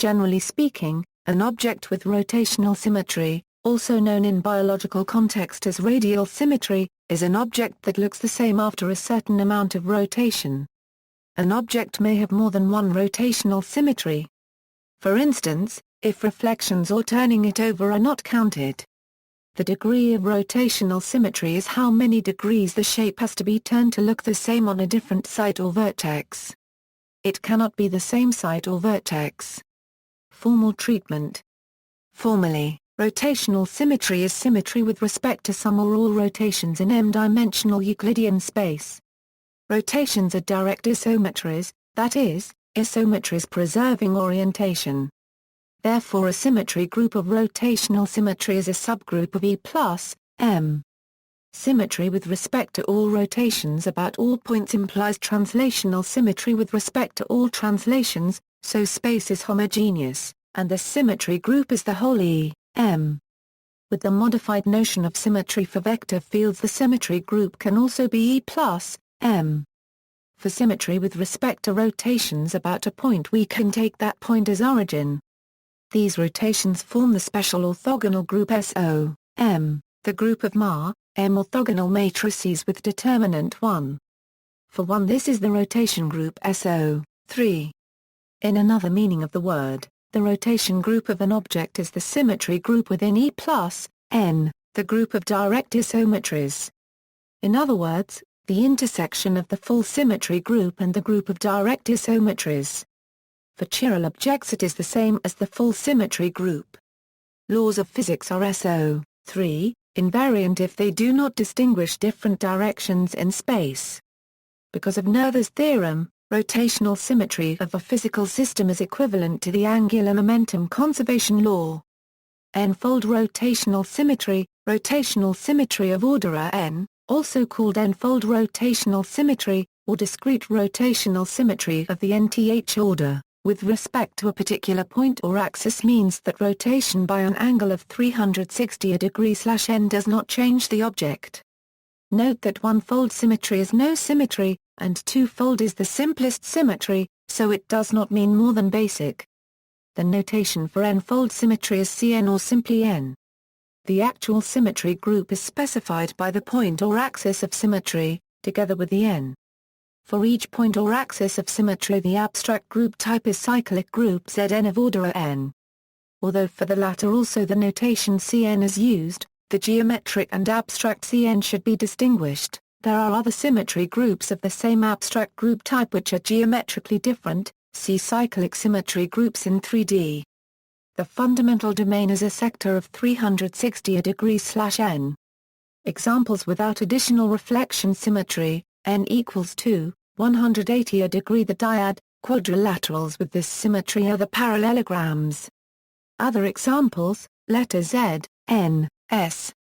Generally speaking, an object with rotational symmetry, also known in biological context as radial symmetry, is an object that looks the same after a certain amount of rotation. An object may have more than one rotational symmetry. For instance, if reflections or turning it over are not counted. The degree of rotational symmetry is how many degrees the shape has to be turned to look the same on a different site or vertex. It cannot be the same site or vertex. Formal treatment. Formally, rotational symmetry is symmetry with respect to some or all rotations in m-dimensional Euclidean space. Rotations are direct isometries, that is, isometries preserving orientation. Therefore a symmetry group of rotational symmetry is a subgroup of E plus, M. Symmetry with respect to all rotations about all points implies translational symmetry with respect to all translations, so space is homogeneous, and the symmetry group is the whole E, M. With the modified notion of symmetry for vector fields, the symmetry group can also be E plus, M. For symmetry with respect to rotations about a point, we can take that point as origin. These rotations form the special orthogonal group SO, M, the group of Ma, M orthogonal matrices with determinant 1. For 1, this is the rotation group SO, 3. In another meaning of the word, the rotation group of an object is the symmetry group within E plus, N, the group of direct isometries. In other words, the intersection of the full symmetry group and the group of direct isometries. For chiral objects it is the same as the full symmetry group. Laws of physics are SO, 3, invariant if they do not distinguish different directions in space. Because of Noether's theorem, rotational symmetry of a physical system is equivalent to the angular momentum conservation law. N-fold rotational symmetry of order n, also called n-fold rotational symmetry, or discrete rotational symmetry of the nth order, with respect to a particular point or axis means that rotation by an angle of 360 degrees n does not change the object. Note that one-fold symmetry is no symmetry, and two-fold is the simplest symmetry, so it does not mean more than basic. The notation for n-fold symmetry is Cn or simply n. The actual symmetry group is specified by the point or axis of symmetry, together with the n. For each point or axis of symmetry, the abstract group type is cyclic group Zn of order n. Although for the latter also the notation Cn is used, the geometric and abstract Cn should be distinguished. There are other symmetry groups of the same abstract group type which are geometrically different, see cyclic symmetry groups in 3D. The fundamental domain is a sector of 360 degrees n. Examples without additional reflection symmetry, n equals 2, 180 degree. The dyad, quadrilaterals with this symmetry are the parallelograms. Other examples, letter Z, N, S.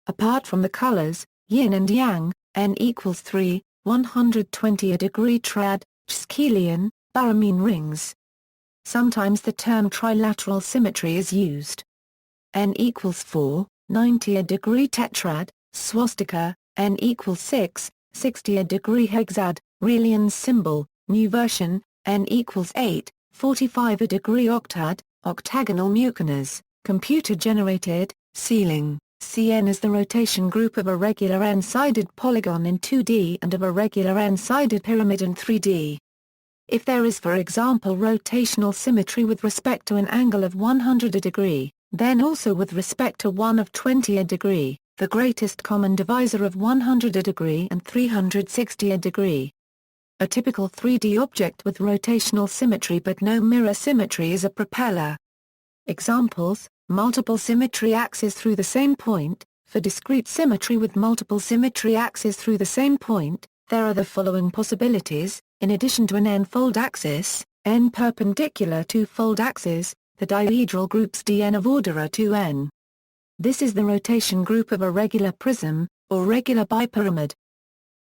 Apart from the colors, yin and yang, n equals 3, 120 degree triad, Schelian, Baramine rings. Sometimes the term trilateral symmetry is used. N equals 4, 90 degree tetrad, swastika, n equals 6, 60 degree hexad, Reilian symbol, new version, n equals 8, 45 degree octad, octagonal mucineas, computer-generated, ceiling. Cn is the rotation group of a regular n-sided polygon in 2D and of a regular n-sided pyramid in 3D. If there is, for example, rotational symmetry with respect to an angle of 100 degree, then also with respect to one of 20 degree, the greatest common divisor of 100 degree and 360 degree. A typical 3D object with rotational symmetry but no mirror symmetry is a propeller. Examples: multiple symmetry axes through the same point. For discrete symmetry with multiple symmetry axes through the same point, there are the following possibilities. In addition to an n-fold axis, n perpendicular two-fold axes, the dihedral groups Dn of order are 2n. This is the rotation group of a regular prism, or regular bipyramid.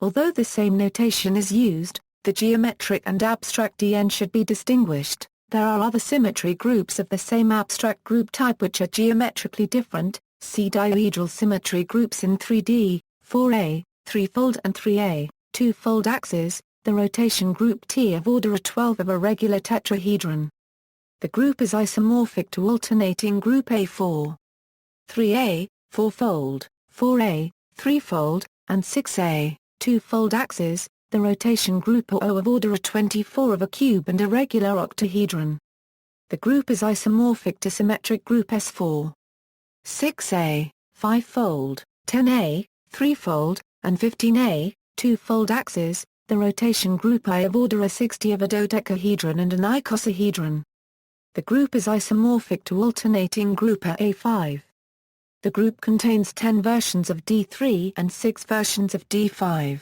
Although the same notation is used, the geometric and abstract Dn should be distinguished. There are other symmetry groups of the same abstract group type which are geometrically different. See dihedral symmetry groups in 3D, 4a, threefold and 3a, two-fold axes. The rotation group T of order 12 of a regular tetrahedron. The group is isomorphic to alternating group A4. 3A, 4-fold, 4A, 3-fold, and 6A, 2-fold axes, the rotation group O of order 24 of a cube and a regular octahedron. The group is isomorphic to symmetric group S4. 6A, 5-fold, 10A, 3-fold, and 15A, 2-fold axes, the rotation group I of order A60 of a dodecahedron and an icosahedron. The group is isomorphic to alternating group A5. The group contains 10 versions of D3 and 6 versions of D5.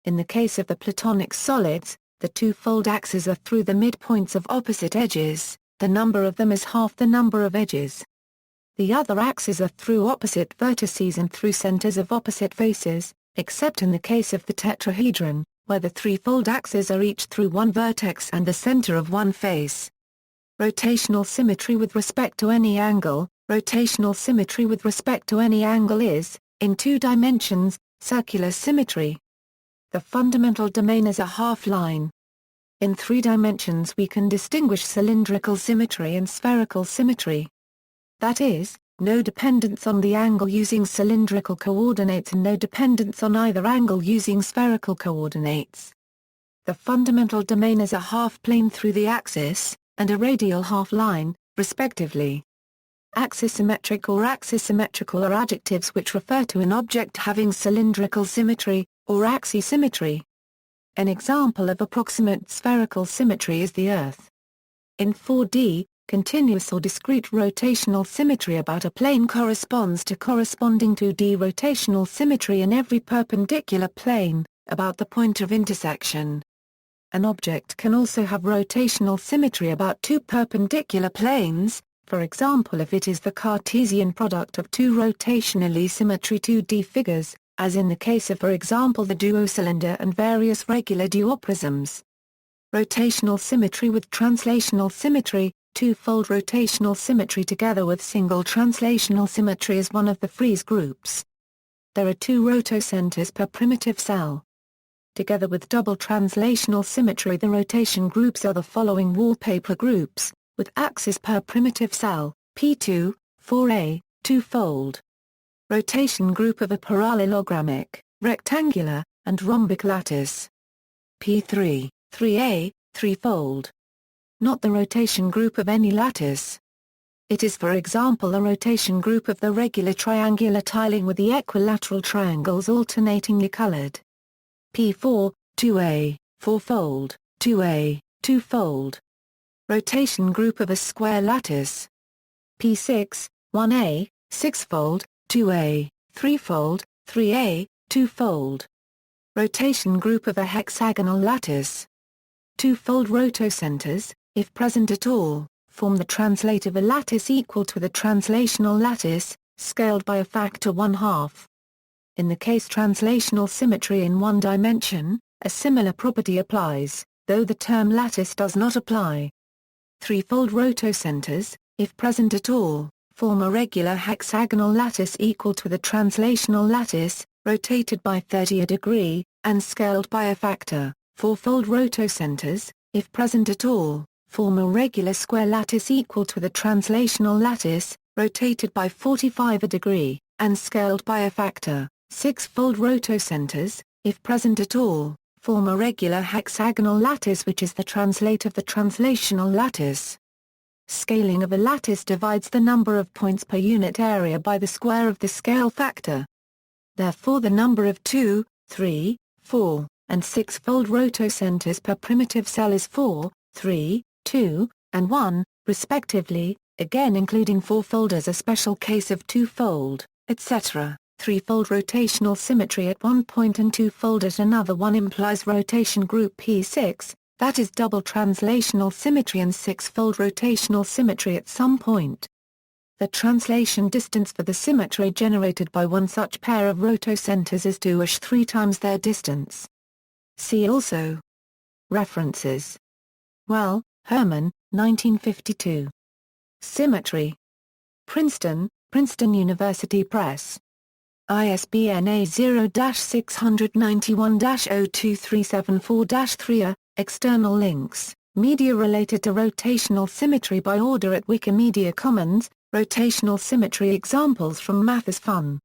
In the case of the Platonic solids, the two-fold axes are through the midpoints of opposite edges, the number of them is half the number of edges. The other axes are through opposite vertices and through centers of opposite faces, except in the case of the tetrahedron, where the three-fold axes are each through one vertex and the center of one face. Rotational symmetry with respect to any angle. Rotational symmetry with respect to any angle is, in 2 dimensions, circular symmetry. The fundamental domain is a half-line. In 3 dimensions we can distinguish cylindrical symmetry and spherical symmetry. That is, no dependence on the angle using cylindrical coordinates and no dependence on either angle using spherical coordinates. The fundamental domain is a half-plane through the axis, and a radial half-line, respectively. Axisymmetric or axisymmetrical are adjectives which refer to an object having cylindrical symmetry, or axisymmetry. An example of approximate spherical symmetry is the Earth. In 4D, continuous or discrete rotational symmetry about a plane corresponds to corresponding 2D rotational symmetry in every perpendicular plane, about the point of intersection. An object can also have rotational symmetry about 2 perpendicular planes, for example if it is the Cartesian product of 2 rotationally symmetry 2D figures, as in the case of for example the duocylinder and various regular duoprisms. Rotational symmetry with translational symmetry, 2-fold rotational symmetry together with single translational symmetry is one of the Fries groups. There are 2 rotocenters per primitive cell. Together with double translational symmetry the rotation groups are the following wallpaper groups, with axis per primitive cell, P2, 4A, 2-fold. Rotation group of a parallelogramic, rectangular, and rhombic lattice. P3, 3A, 3-fold. Not the rotation group of any lattice. It is for example a rotation group of the regular triangular tiling with the equilateral triangles alternatingly colored. P4, 2A, 4-fold, 2A, 2-fold. Rotation group of a square lattice. P6, 1A, 6-fold, 2A, 3-fold, 3A, 2-fold. Rotation group of a hexagonal lattice. 2-fold rotocenters, if present at all, form the translative lattice equal to the translational lattice, scaled by a factor 1/2. In the case translational symmetry in 1 dimension, a similar property applies, though the term lattice does not apply. 3-fold rotocenters, if present at all, form a regular hexagonal lattice equal to the translational lattice, rotated by 30 degree, and scaled by a factor. 4-fold rotocenters, if present at all, form a regular square lattice equal to the translational lattice, rotated by 45 degree, and scaled by a factor. 6-fold rotocenters, if present at all, form a regular hexagonal lattice which is the translate of the translational lattice. Scaling of a lattice divides the number of points per unit area by the square of the scale factor. Therefore the number of 2, 3, 4, and 6-fold rotocenters per primitive cell is 4, 3, 2, and 1, respectively, again including 4-fold as a special case of 2-fold, etc. 3-fold rotational symmetry at one point and 2-fold at another one implies rotation group P6, that is double translational symmetry and 6-fold rotational symmetry at some point. The translation distance for the symmetry generated by one such pair of rotocenters is 2/3 times their distance. See also. References. Well, Herman, 1952. Symmetry. Princeton, Princeton University Press. ISBN A0-691-02374-3 External links. Media related to rotational symmetry by order at Wikimedia Commons. Rotational symmetry examples from Math is Fun.